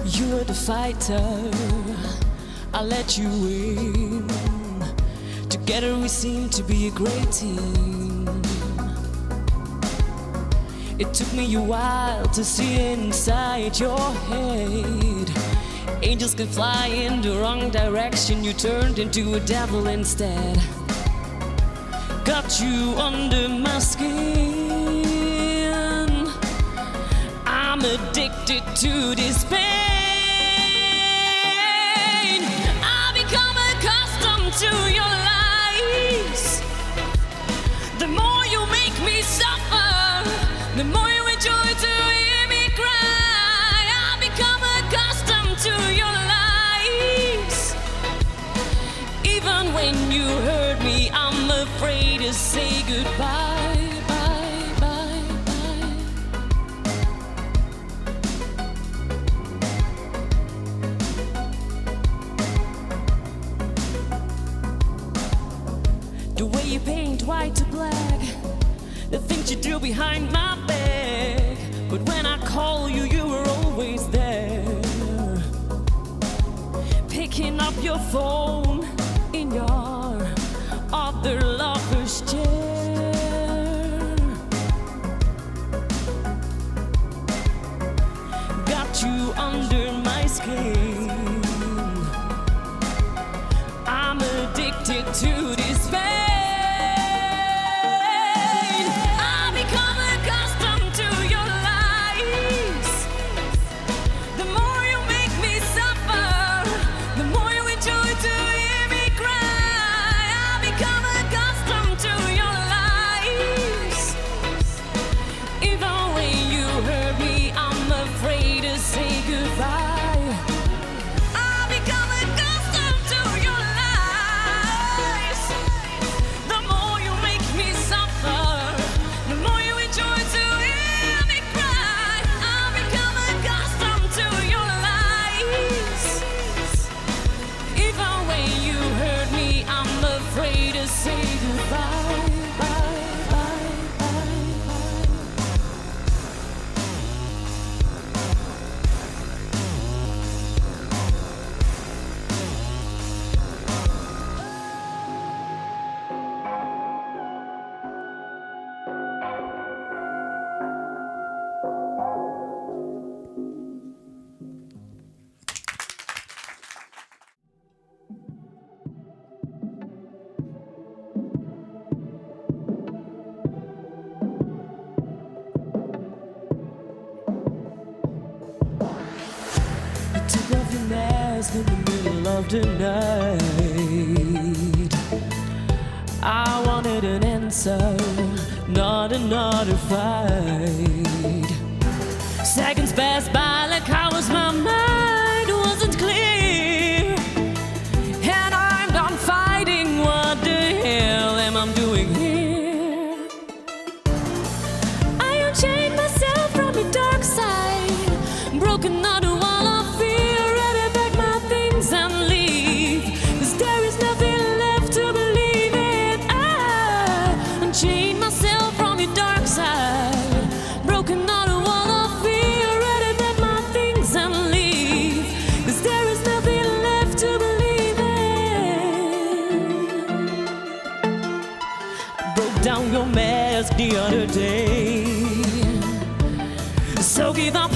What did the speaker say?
You were the fighter, I let you win. Together we seem to be a great team. It took me a while to see inside your head. Angels can fly in the wrong direction. You turned into a devil instead. Got you under my skin. I'm addicted to this pain. I've become accustomed to your lies. The more you make me suffer, the more you enjoy to hear me cry. I've become accustomed to your lies. Even when you hurt me, I'm afraid to say goodbye. Bye, bye, bye. The way you paint white to black, the things you do behind my back. But when I call you, you were always there. Picking up your phone in your other lover's chair. Got you under my skin. I'm addicted to this pain. I've become accustomed to your lies. The more you make me suffer, the more you enjoy to hear me cry. I've become accustomed to your lies. Even when you hurt me, I'm afraid to say goodbye. I've become accustomed to your lies. The more you make me suffer, the more you enjoy to hear me cry. I've become accustomed to your lies. Even when you hurt me, I'm afraid to say goodbye. Bye, bye, bye, bye. You took off your mask in the middle of the night. I wanted an answer, not another fight. Seconds passed by like hours, my mind wasn't clear. And I'm done fighting, what the hell am I doing here? I unchained myself from the dark side, broken out the wall of fear, ready to pack my things and leave. 'Cause there is nothing left to believe in. I unchained myself from the dark side, broken out the wall of fear, ready to pack my things and leave. 'Cause there is nothing left to believe in. I broke down your mask the other day, so give up